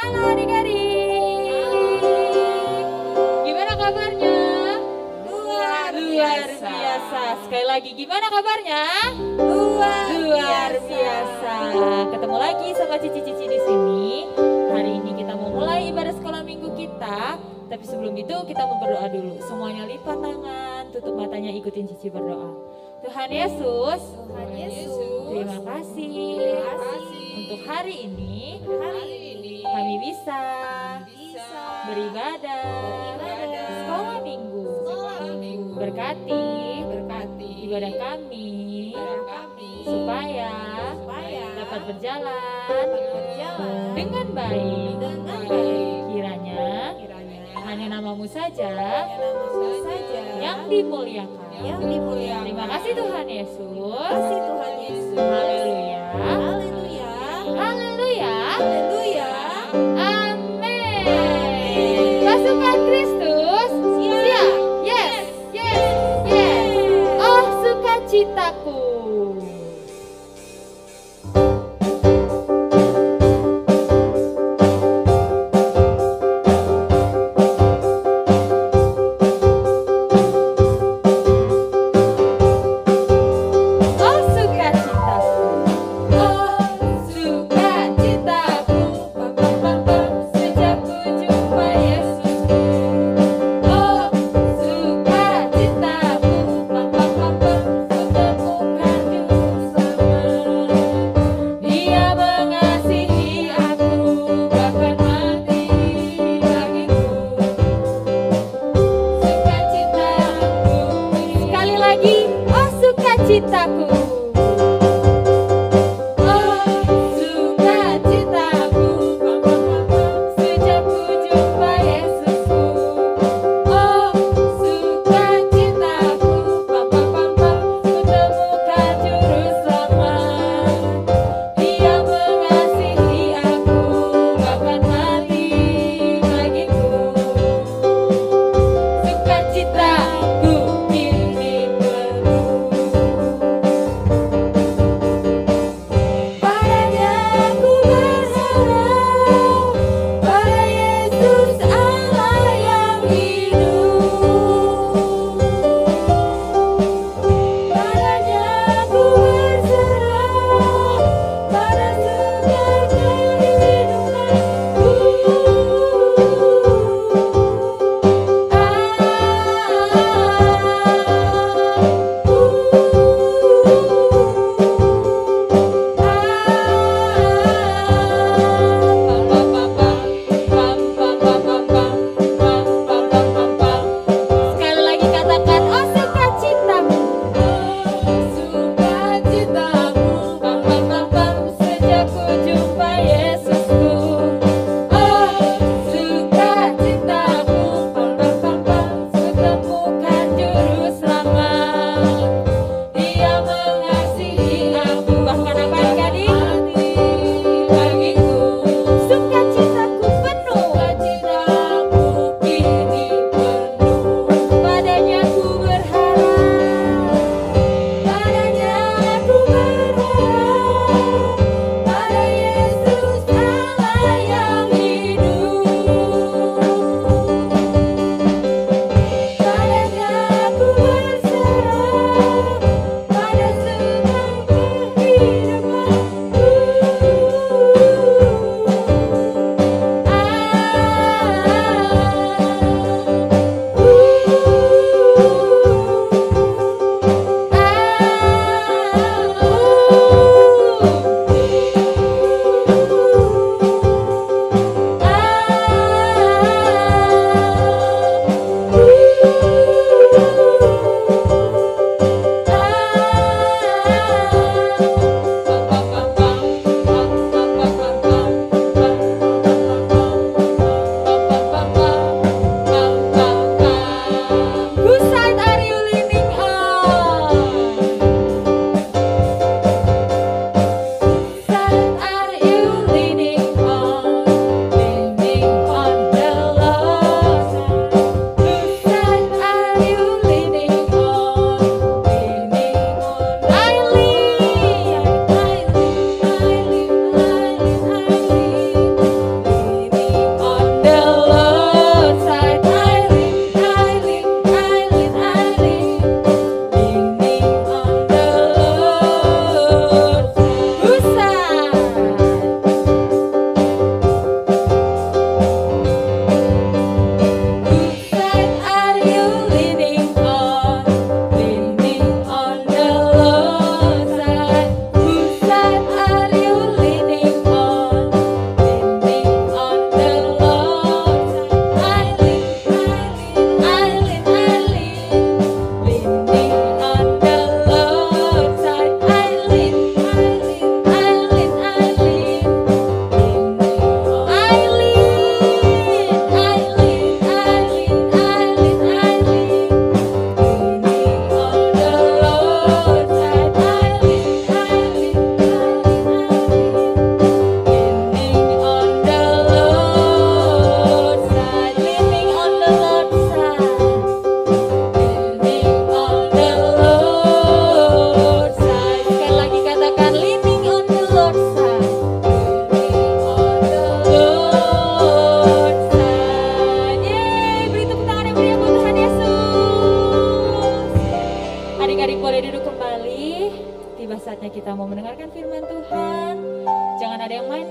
Halo adik-adik, gimana kabarnya? Luar biasa. Sekali lagi, gimana kabarnya? Luar biasa. Ketemu lagi sama Cici-Cici di sini. Hari ini kita mau mulai ibadah sekolah minggu kita. Tapi sebelum itu kita mau berdoa dulu. Semuanya lipat tangan, tutup matanya, ikutin Cici berdoa. Tuhan Yesus, terima kasih untuk hari ini kami bisa beribadah sekolah minggu. Berkati ibadah kami supaya dapat berjalan dengan baik. Kiranya hanya namamu saja yang dimuliakan. Terima kasih Tuhan Yesus. Haleluya. Amin. Pasukan Kristus siap. Yes. Oh sukacitaku. Oh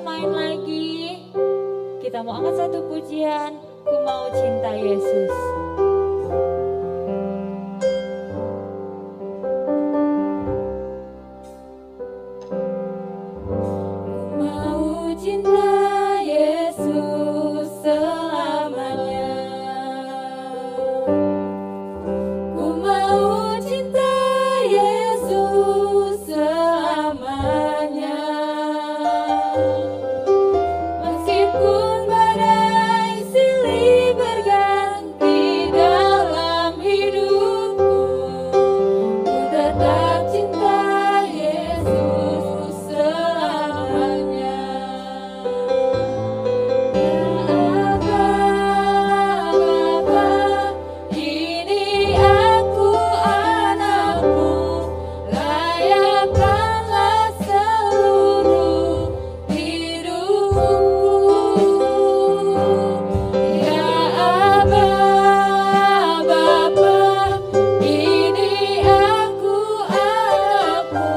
main lagi. Kita mau angkat satu pujian, Ku Mau Cinta Yesus. Ku mau cinta Yesus selamanya. Ku mau cinta Yesus selamanya. Meskipun badai silih berganti dalam hidupku, ku tetap cinta Yesus selamanya. Ya Aba, Bapa, ini aku anakmu, layakkanlah seluruh hidupku. Ya Aba, Bapa, ini aku anakmu,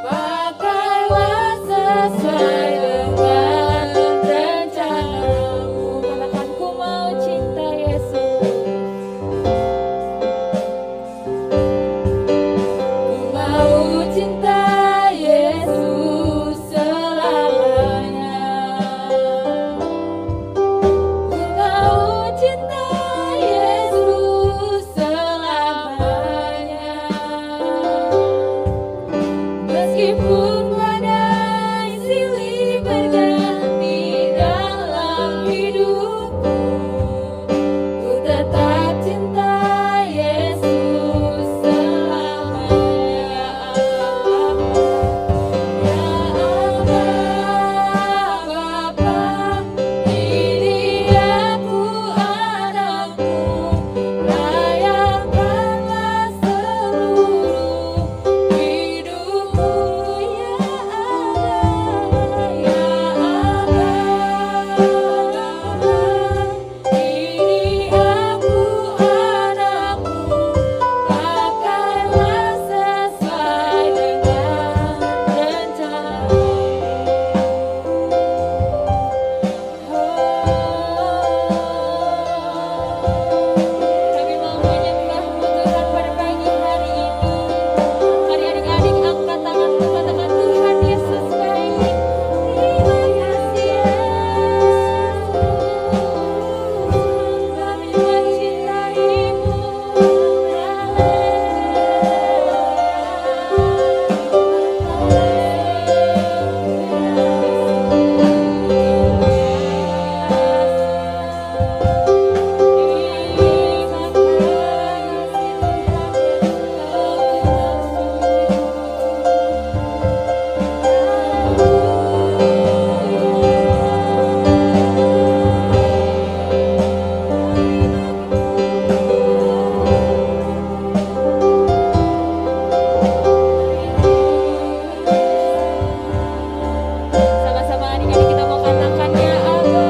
pakailah sesuai dengan rencanamu. Katakan, ku mau cinta Yesus. Ku mau cinta Yesus selamanya. Ku mau cinta Yesus selamanya. Meskipun badai silih berganti dalam hidupku, ku tetap cinta Yesus selamanya. Ya Aba, Bapa, ini aku anakmu, layakkanlah seluruh hidupku. Ya Aba, ini aku anakmu, pakailah sesuai dengan rencanamu. Kami mau menyembah-Mu Tuhan pada pagi hari ini. Mari adik-adik angkat tanganmu, katakan, Tuhan Yesus baik. Terima kasih Yesus. Kami mencintai-Mu. Sama-sama adik-adik kita mau katakan, Ya Aba,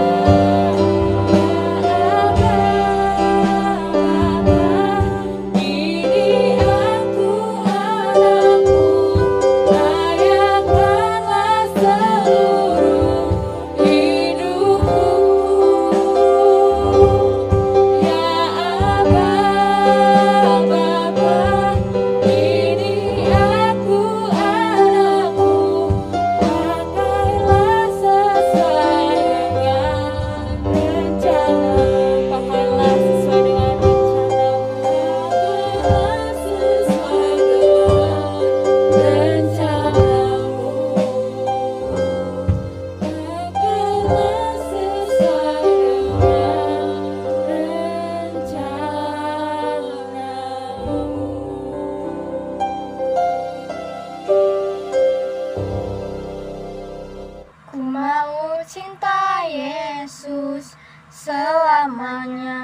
ini aku anakmu, layakkanlah seluruh hidupku. Ya Aba, Bapa, ini aku anakmu, pakailah sesuai dengan rencana. Pakailah sesuai dengan rencanamu. Pakailah sesuai dengan rencanamu. Pakailah sesuai dengan rencanamu. Ku mau cinta Yesus selamanya.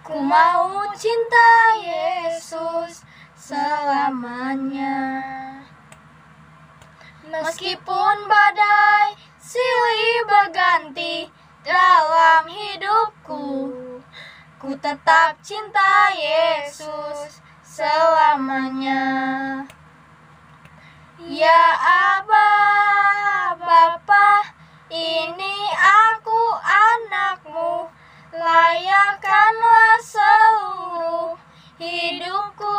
Ku mau cinta Yesus selamanya. Meskipun badai silih berganti dalam hidupku, ku tetap cinta Yesus selamanya. Ya Aba, Bapa, ini aku anakmu, layakkanlah seluruh hidupku.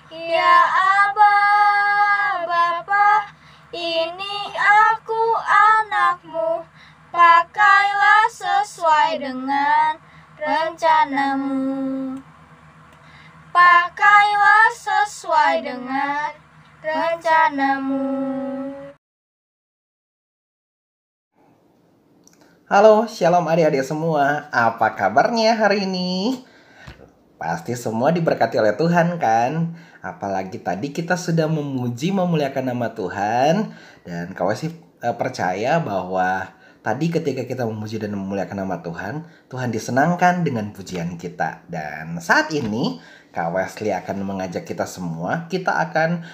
Ya Aba, Bapa, ini aku anakmu, pakailah sesuai dengan rencanamu. Pakailah sesuai dengan rencanamu. Halo, shalom adik-adik semua. Apa kabarnya hari ini? Pasti semua diberkati oleh Tuhan kan? Apalagi tadi kita sudah memuji memuliakan nama Tuhan. Dan kau sih percaya bahwa tadi ketika kita memuji dan memuliakan nama Tuhan, Tuhan disenangkan dengan pujian kita. Dan saat ini Kak Wesley akan mengajak kita semua. Kita akan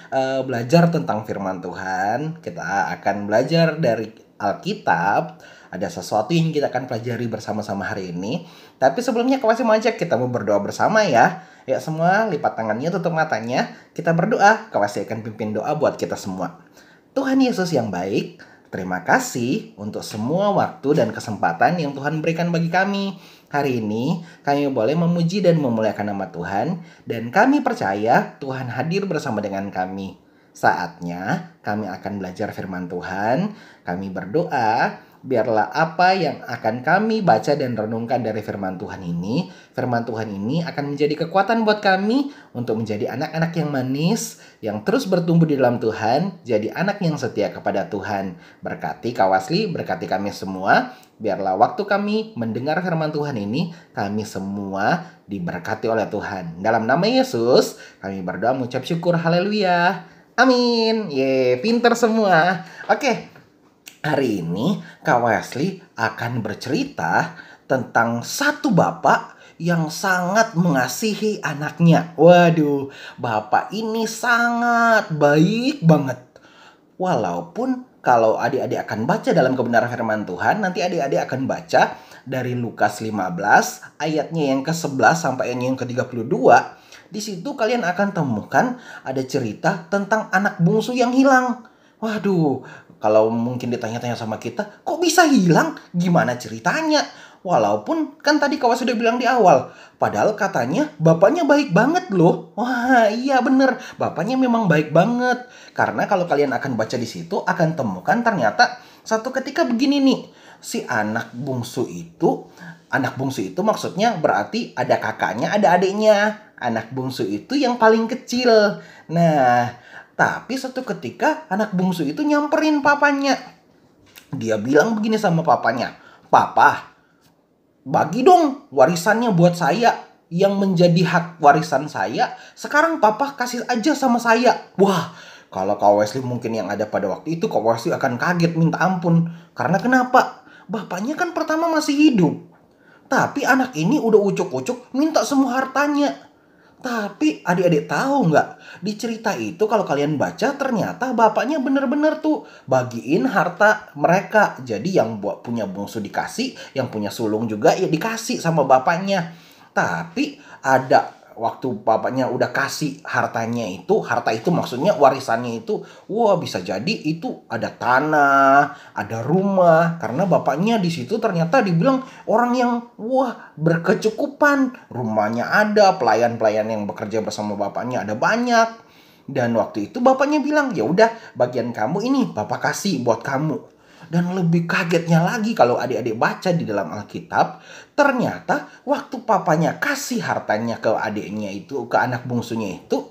belajar tentang firman Tuhan. Kita akan belajar dari Alkitab. Ada sesuatu yang kita akan pelajari bersama-sama hari ini. Tapi sebelumnya Kak Wesley mau ajak kita mau berdoa bersama ya. Ya semua lipat tangannya, tutup matanya. Kita berdoa. Kak Wesley akan pimpin doa buat kita semua. Tuhan Yesus yang baik, terima kasih untuk semua waktu dan kesempatan yang Tuhan berikan bagi kami. Hari ini kami boleh memuji dan memuliakan nama Tuhan. Dan kami percaya Tuhan hadir bersama dengan kami. Saatnya kami akan belajar firman Tuhan. Kami berdoa, biarlah apa yang akan kami baca dan renungkan dari firman Tuhan ini akan menjadi kekuatan buat kami untuk menjadi anak-anak yang manis, yang terus bertumbuh di dalam Tuhan, jadi anak yang setia kepada Tuhan. Berkati Kak Wesley, berkati kami semua. Biarlah waktu kami mendengar firman Tuhan ini, kami semua diberkati oleh Tuhan. Dalam nama Yesus, kami berdoa mengucap syukur, haleluya. Amin. Pinter semua. Oke. Hari ini Kak Wesley akan bercerita tentang satu bapak yang sangat mengasihi anaknya. Waduh, bapak ini sangat baik banget. Walaupun kalau adik-adik akan baca dalam kebenaran firman Tuhan, nanti adik-adik akan baca dari Lukas 15 ayatnya yang ke-11 sampai yang ke-32. Di situ kalian akan temukan ada cerita tentang anak bungsu yang hilang. Waduh, kalau mungkin ditanya-tanya sama kita, kok bisa hilang? Gimana ceritanya? Walaupun kan tadi Kak sudah bilang di awal, padahal katanya bapaknya baik banget loh. Wah, iya bener, bapaknya memang baik banget. Karena kalau kalian akan baca di situ, akan temukan ternyata satu ketika begini nih, si anak bungsu itu maksudnya berarti ada kakaknya, ada adiknya. Anak bungsu itu yang paling kecil. Nah, tapi satu ketika anak bungsu itu nyamperin papanya. Dia bilang begini sama papanya, "Papa, bagi dong warisannya buat saya. Yang menjadi hak warisan saya, sekarang papa kasih aja sama saya." Wah, kalau Kak Wesley mungkin yang ada pada waktu itu, Kak Wesley akan kaget minta ampun. Karena kenapa? Bapaknya kan pertama masih hidup. Tapi anak ini udah ucuk-ucuk minta semua hartanya. Tapi adik-adik tahu nggak? Di cerita itu kalau kalian baca ternyata bapaknya bener-bener tuh bagiin harta mereka. Jadi yang buat punya bungsu dikasih, yang punya sulung juga ya dikasih sama bapaknya. Tapi ada waktu bapaknya udah kasih harta itu maksudnya warisannya itu, wah bisa jadi itu ada tanah, ada rumah, karena bapaknya di situ ternyata dibilang orang yang wah berkecukupan, rumahnya ada, pelayan-pelayan yang bekerja bersama bapaknya ada banyak. Dan waktu itu bapaknya bilang, ya udah bagian kamu ini bapak kasih buat kamu. Dan lebih kagetnya lagi kalau adik-adik baca di dalam Alkitab, ternyata waktu papanya kasih hartanya ke adiknya itu, ke anak bungsunya itu,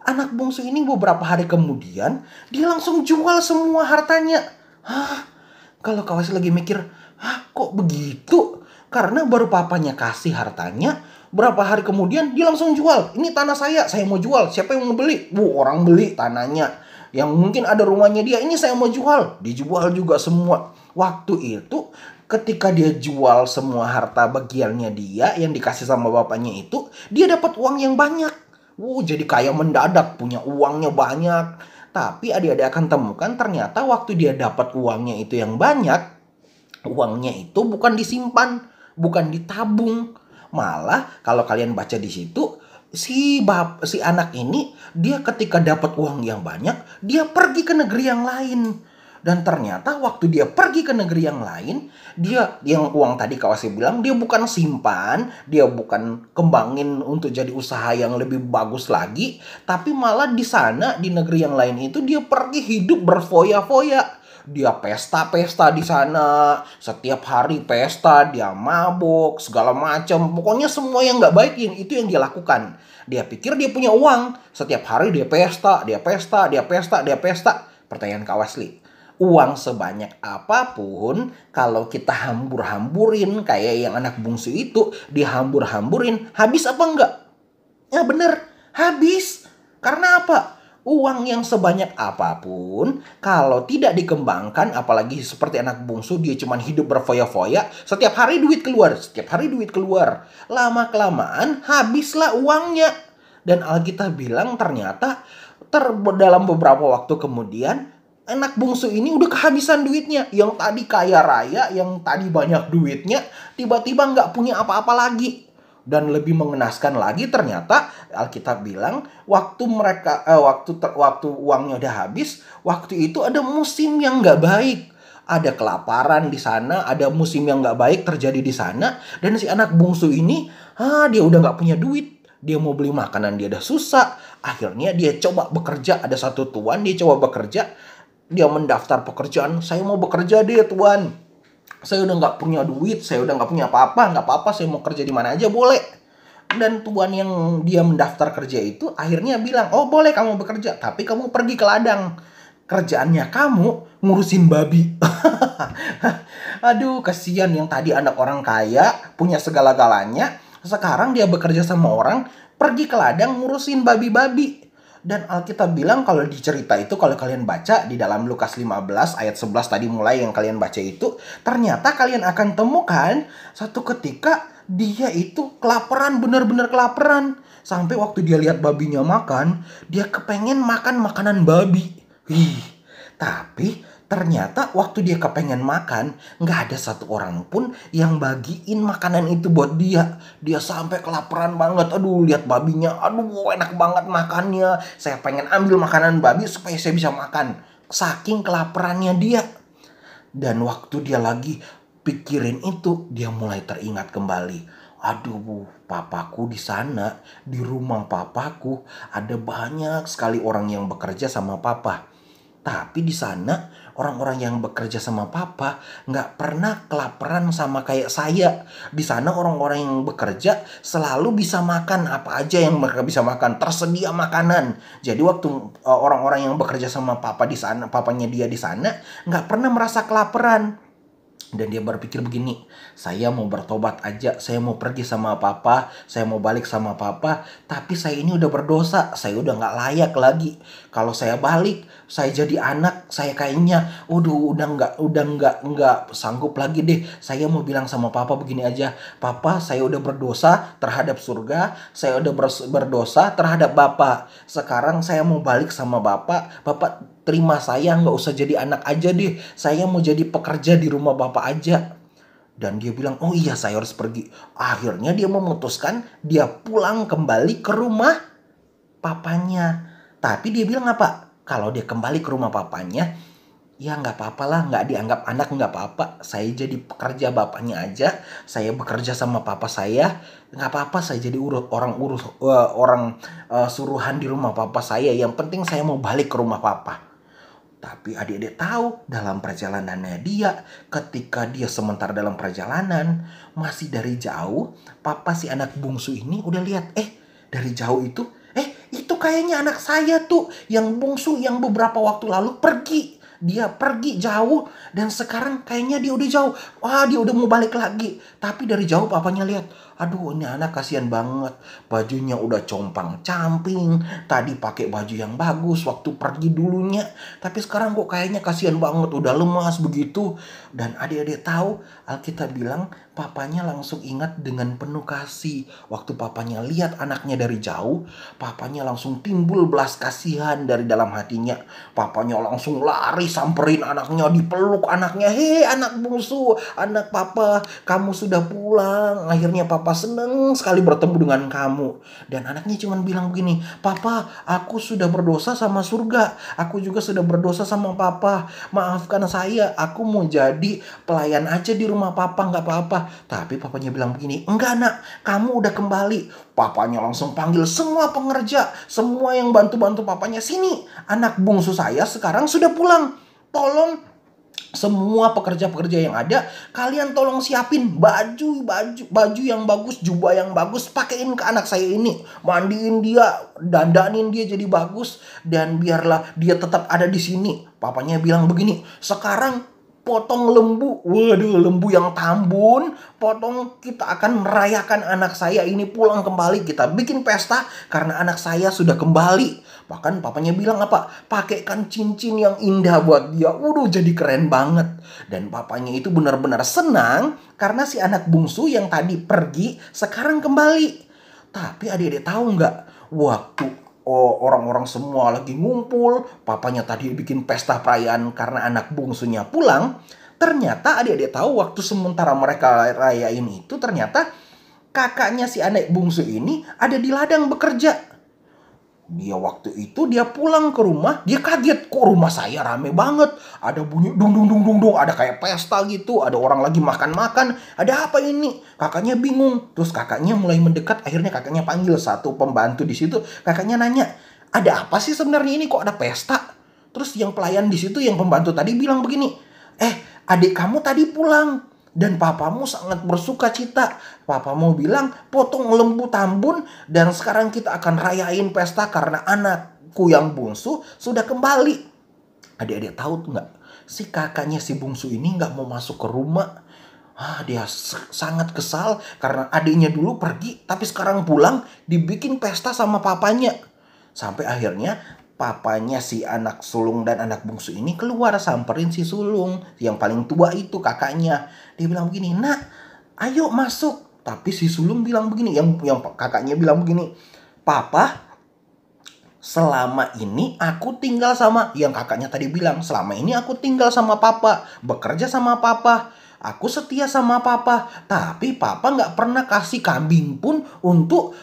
anak bungsu ini beberapa hari kemudian, dia langsung jual semua hartanya. Hah? Kalau kau lagi mikir, hah kok begitu? Karena baru papanya kasih hartanya, berapa hari kemudian dia langsung jual. Ini tanah saya mau jual. Siapa yang mau beli? Orang beli tanahnya. Yang mungkin ada rumahnya dia, ini saya mau jual. Dijual juga semua. Waktu itu ketika dia jual semua harta bagiannya dia yang dikasih sama bapaknya itu, dia dapat uang yang banyak. Jadi kaya mendadak, punya uangnya banyak. Tapi adik-adik akan temukan ternyata waktu dia dapat uangnya itu yang banyak, uangnya itu bukan disimpan, bukan ditabung. Malah kalau kalian baca di situ, si anak ini, dia ketika dapat uang yang banyak, dia pergi ke negeri yang lain. Dan ternyata waktu dia pergi ke negeri yang lain, dia yang uang tadi Kak Wasi bilang, dia bukan simpan, dia bukan kembangin untuk jadi usaha yang lebih bagus lagi, tapi malah di sana di negeri yang lain itu dia pergi hidup berfoya-foya. Dia pesta-pesta di sana, setiap hari pesta, dia mabuk, segala macam. Pokoknya semua yang nggak baik itu yang dia lakukan. Dia pikir dia punya uang, setiap hari dia pesta, dia pesta, dia pesta, dia pesta. Pertanyaan Kak Wesley, uang sebanyak apapun, kalau kita hambur-hamburin kayak yang anak bungsu itu, dihambur-hamburin, habis apa enggak? Ya bener, habis. Karena apa? Uang yang sebanyak apapun, kalau tidak dikembangkan, apalagi seperti anak bungsu, dia cuma hidup berfoya-foya, setiap hari duit keluar, setiap hari duit keluar. Lama-kelamaan habislah uangnya. Dan Alkitab bilang ternyata dalam beberapa waktu kemudian, anak bungsu ini udah kehabisan duitnya. Yang tadi kaya raya, yang tadi banyak duitnya, tiba-tiba nggak punya apa-apa lagi. Dan lebih mengenaskan lagi ternyata Alkitab bilang waktu uangnya udah habis, waktu itu ada musim yang nggak baik. Ada kelaparan di sana, ada musim yang nggak baik terjadi di sana. Dan si anak bungsu ini, dia udah nggak punya duit. Dia mau beli makanan, dia udah susah. Akhirnya dia coba bekerja, ada satu tuan, dia coba bekerja. Dia mendaftar pekerjaan, saya mau bekerja deh tuan. Saya udah nggak punya duit, saya udah nggak punya apa-apa, nggak apa-apa, saya mau kerja di mana aja boleh. Dan tuan yang dia mendaftar kerja itu akhirnya bilang, oh boleh kamu bekerja, tapi kamu pergi ke ladang. Kerjaannya kamu ngurusin babi. Aduh, kasihan yang tadi anak orang kaya, punya segala-galanya. Sekarang dia bekerja sama orang, pergi ke ladang ngurusin babi-babi. Dan Alkitab bilang kalau di cerita itu, kalau kalian baca di dalam Lukas 15 ayat 11 tadi mulai yang kalian baca itu, ternyata kalian akan temukan satu ketika dia itu kelaparan, benar-benar kelaparan. Sampai waktu dia lihat babinya makan, dia kepengen makan makanan babi. Tapi ternyata waktu dia kepengen makan, nggak ada satu orang pun yang bagiin makanan itu buat dia. Dia sampai kelaparan banget. Aduh, lihat babinya. Aduh, enak banget makannya. Saya pengen ambil makanan babi supaya saya bisa makan. Saking kelaparannya dia. Dan waktu dia lagi pikirin itu, dia mulai teringat kembali. Aduh, papaku di sana, di rumah papaku, ada banyak sekali orang yang bekerja sama papa. Tapi di sana orang-orang yang bekerja sama papa nggak pernah kelaparan sama kayak saya. Di sana orang-orang yang bekerja selalu bisa makan apa aja yang mereka bisa makan. Tersedia makanan. Jadi waktu orang-orang yang bekerja sama papa di sana, papanya dia di sana nggak pernah merasa kelaparan. Dan dia berpikir begini, saya mau bertobat aja, saya mau pergi sama papa, saya mau balik sama papa, tapi saya ini udah berdosa, saya udah gak layak lagi. Kalau saya balik, saya jadi anak, saya kayaknya, udah nggak sanggup lagi deh. Saya mau bilang sama papa begini aja, papa saya udah berdosa terhadap surga, saya udah berdosa terhadap bapak. Sekarang saya mau balik sama bapak, bapak terima saya, nggak usah jadi anak aja deh. Saya mau jadi pekerja di rumah bapak aja. Dan dia bilang, oh iya saya harus pergi. Akhirnya dia memutuskan dia pulang kembali ke rumah papanya. Tapi dia bilang apa? Kalau dia kembali ke rumah papanya, ya nggak apa-apa lah, nggak dianggap anak nggak apa-apa. Saya jadi pekerja bapaknya aja. Saya bekerja sama papa saya, nggak apa-apa. Saya jadi orang suruhan di rumah papa saya. Yang penting saya mau balik ke rumah papa. Tapi adik-adik tahu dalam perjalanannya dia, ketika dia sementara dalam perjalanan, masih dari jauh, papa si anak bungsu ini udah lihat, dari jauh itu kayaknya anak saya tuh yang bungsu yang beberapa waktu lalu pergi. Dia pergi jauh dan sekarang kayaknya dia udah jauh. Wah, dia udah mau balik lagi. Tapi dari jauh papanya lihat, aduh ini anak kasihan banget. Bajunya udah compang-camping. Tadi pakai baju yang bagus waktu pergi dulunya. Tapi sekarang kok kayaknya kasihan banget. Udah lemas begitu. Dan adik-adik tahu, Alkitab bilang papanya langsung ingat dengan penuh kasih. Waktu papanya lihat anaknya dari jauh, papanya langsung timbul belas kasihan dari dalam hatinya. Papanya langsung lari samperin anaknya, dipeluk anaknya. Hei anak bungsu, anak papa, kamu sudah pulang. Akhirnya papa Papa seneng sekali bertemu dengan kamu. Dan anaknya cuma bilang begini, Papa, aku sudah berdosa sama surga. Aku juga sudah berdosa sama Papa. Maafkan saya, aku mau jadi pelayan aja di rumah Papa, nggak apa-apa. Tapi papanya bilang begini, enggak nak, kamu udah kembali. Papanya langsung panggil semua pengerja, semua yang bantu-bantu papanya. Sini, anak bungsu saya sekarang sudah pulang. Tolong semua pekerja-pekerja yang ada, kalian tolong siapin baju yang bagus, jubah yang bagus, pakein ke anak saya ini, mandiin dia, dandanin dia jadi bagus, dan biarlah dia tetap ada di sini. Papanya bilang begini, sekarang potong lembu, waduh lembu yang tambun, potong, kita akan merayakan anak saya ini pulang kembali, kita bikin pesta karena anak saya sudah kembali. Bahkan papanya bilang apa? Pakaikan cincin yang indah buat dia. Waduh, jadi keren banget. Dan papanya itu benar-benar senang karena si anak bungsu yang tadi pergi sekarang kembali. Tapi adik-adik tahu nggak? Waktu orang-orang semua lagi ngumpul, papanya tadi bikin pesta perayaan karena anak bungsunya pulang. Ternyata adik-adik tahu waktu sementara mereka rayain itu, ternyata kakaknya si anak bungsu ini ada di ladang bekerja. Dia waktu itu dia pulang ke rumah, dia kaget, kok rumah saya rame banget. Ada bunyi dung dung dung dung dung, ada kayak pesta gitu, ada orang lagi makan-makan. Ada apa ini? Kakaknya bingung. Terus kakaknya mulai mendekat, akhirnya kakaknya panggil satu pembantu di situ. Kakaknya nanya, "Ada apa sih sebenarnya ini, kok ada pesta?" Terus yang pelayan di situ, yang pembantu tadi bilang begini, "Adik kamu tadi pulang dan papamu sangat bersuka cita. Papamu bilang potong lembu tambun dan sekarang kita akan rayain pesta karena anakku yang bungsu sudah kembali." Adik-adik tahu tuh nggak? Si kakaknya si bungsu ini nggak mau masuk ke rumah. Dia sangat kesal karena adiknya dulu pergi tapi sekarang pulang, dibikin pesta sama papanya. Sampai akhirnya papanya si anak sulung dan anak bungsu ini keluar samperin si sulung yang paling tua itu, kakaknya. Dia bilang begini, "Nak, ayo masuk." Tapi si sulung bilang begini, yang kakaknya bilang begini, "Papa, selama ini aku tinggal sama," yang kakaknya tadi bilang, "Selama ini aku tinggal sama Papa, bekerja sama Papa. Aku setia sama Papa, tapi Papa nggak pernah kasih kambing pun untuk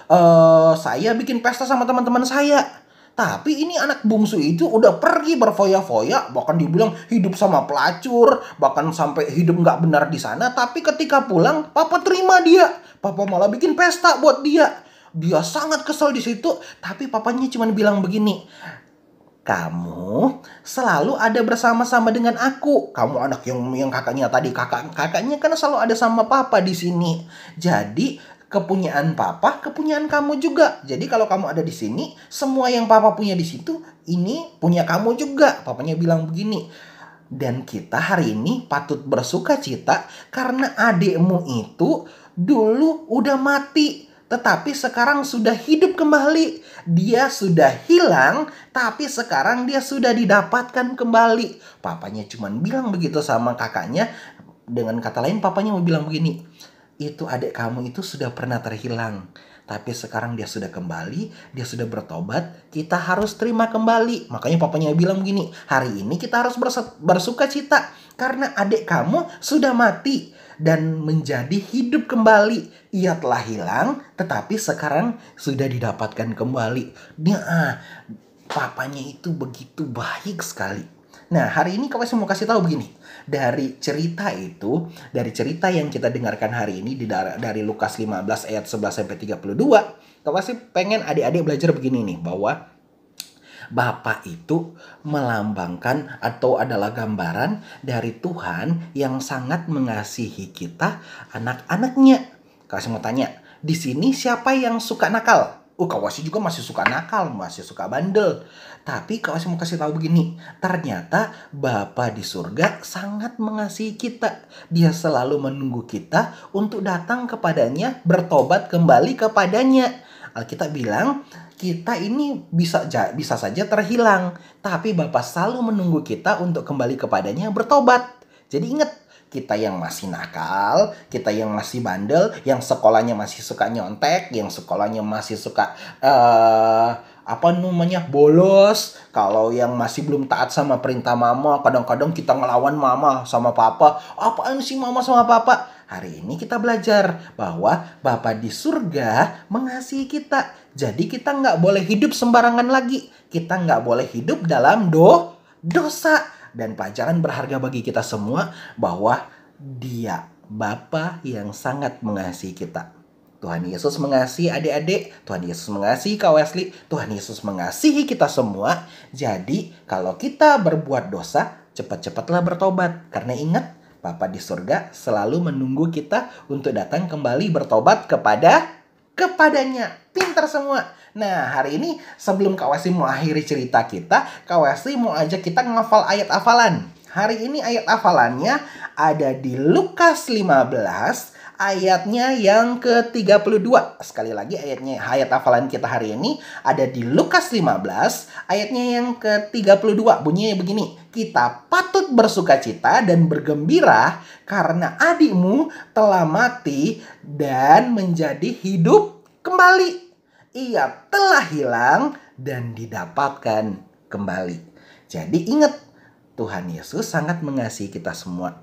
saya bikin pesta sama teman-teman saya. Tapi ini anak bungsu itu udah pergi berfoya-foya, bahkan dibilang hidup sama pelacur, bahkan sampai hidup nggak benar di sana. Tapi ketika pulang, Papa terima dia. Papa malah bikin pesta buat dia. Dia sangat kesel di situ, tapi papanya cuma bilang begini, kamu selalu ada bersama-sama dengan aku. Kamu anak yang kakaknya tadi, kakaknya kan selalu ada sama Papa di sini. Jadi kepunyaan Papa, kepunyaan kamu juga. Jadi kalau kamu ada di sini, semua yang Papa punya di situ, ini punya kamu juga." Papanya bilang begini, "Dan kita hari ini patut bersuka cita karena adikmu itu dulu udah mati, tetapi sekarang sudah hidup kembali. Dia sudah hilang, tapi sekarang dia sudah didapatkan kembali." Papanya cuman bilang begitu sama kakaknya. Dengan kata lain, papanya mau bilang begini, "Itu adik kamu itu sudah pernah terhilang, tapi sekarang dia sudah kembali, dia sudah bertobat, kita harus terima kembali." Makanya papanya bilang begini, "Hari ini kita harus bersuka cita karena adik kamu sudah mati dan menjadi hidup kembali. Ia telah hilang, tetapi sekarang sudah didapatkan kembali." Papanya itu begitu baik sekali. Nah, hari ini Kak Wes mau kasih tahu begini. Dari cerita yang kita dengarkan hari ini dari Lukas 15 ayat 11 sampai 32, Kak Wes pengen adik-adik belajar begini nih, bahwa Bapa itu melambangkan atau adalah gambaran dari Tuhan yang sangat mengasihi kita, anak-anaknya. Kak Wes mau tanya, di sini siapa yang suka nakal? Kak Wasi juga masih suka nakal, masih suka bandel. Tapi Kak Wasi mau kasih tahu begini, ternyata Bapa di surga sangat mengasihi kita. Dia selalu menunggu kita untuk datang kepadanya, bertobat kembali kepadanya. Alkitab bilang, kita ini bisa saja terhilang, tapi Bapa selalu menunggu kita untuk kembali kepadanya, bertobat. Jadi ingat, kita yang masih nakal, kita yang masih bandel, yang sekolahnya masih suka nyontek, yang sekolahnya masih suka apa namanya, bolos. Kalau yang masih belum taat sama perintah mama, kadang-kadang kita ngelawan mama sama papa. Apaan sih mama sama papa? Hari ini kita belajar bahwa Bapa di surga mengasihi kita. Jadi kita nggak boleh hidup sembarangan lagi. Kita nggak boleh hidup dalam dosa. Dan pelajaran berharga bagi kita semua bahwa Dia Bapa yang sangat mengasihi kita. Tuhan Yesus mengasihi adik-adik, Tuhan Yesus mengasihi Kak Wesley, Tuhan Yesus mengasihi kita semua. Jadi kalau kita berbuat dosa, cepat-cepatlah bertobat. Karena ingat, Bapa di surga selalu menunggu kita untuk datang kembali bertobat kepadanya. Pintar semua. Nah, hari ini sebelum Kak Wesley mau akhiri cerita kita, Kak Wesley mau ajak kita ngafal ayat hafalan. Hari ini ayat hafalannya ada di Lukas 15 ayatnya yang ke-32. Sekali lagi ayat hafalan kita hari ini ada di Lukas 15 ayatnya yang ke-32. Bunyinya begini. Kita patut bersukacita dan bergembira karena adikmu telah mati dan menjadi hidup kembali. Ia telah hilang dan didapatkan kembali. Jadi ingat, Tuhan Yesus sangat mengasihi kita semua.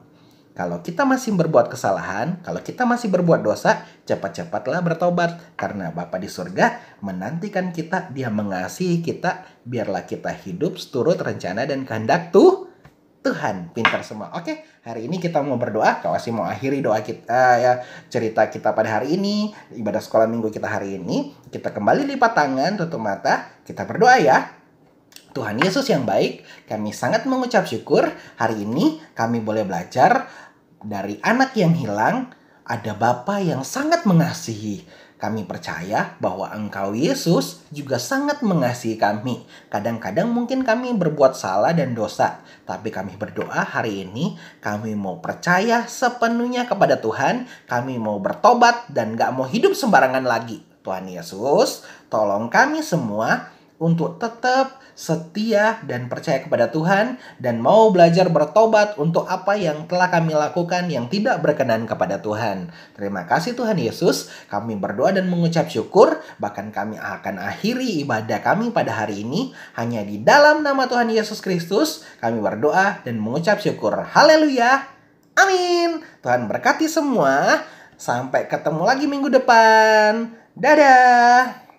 Kalau kita masih berbuat kesalahan, kalau kita masih berbuat dosa, cepat-cepatlah bertobat. Karena Bapa di surga menantikan kita, Dia mengasihi kita. Biarlah kita hidup seturut rencana dan kehendak Tuhan. Pintar semua. Oke, hari ini kita mau berdoa. Kak Wesley mau akhiri doa kita, cerita kita pada hari ini, ibadah sekolah minggu kita hari ini. Kita kembali lipat tangan, tutup mata, kita berdoa ya. Tuhan Yesus yang baik, kami sangat mengucap syukur hari ini kami boleh belajar dari anak yang hilang. Ada Bapa yang sangat mengasihi. Kami percaya bahwa Engkau Yesus juga sangat mengasihi kami. Kadang-kadang mungkin kami berbuat salah dan dosa, tapi kami berdoa hari ini kami mau percaya sepenuhnya kepada Tuhan. Kami mau bertobat dan gak mau hidup sembarangan lagi. Tuhan Yesus, tolong kami semua untuk tetap setia dan percaya kepada Tuhan dan mau belajar bertobat untuk apa yang telah kami lakukan yang tidak berkenan kepada Tuhan. Terima kasih Tuhan Yesus, kami berdoa dan mengucap syukur, bahkan kami akan akhiri ibadah kami pada hari ini hanya di dalam nama Tuhan Yesus Kristus. Kami berdoa dan mengucap syukur. Haleluya. Amin. Tuhan berkati semua. Sampai ketemu lagi minggu depan. Dadah.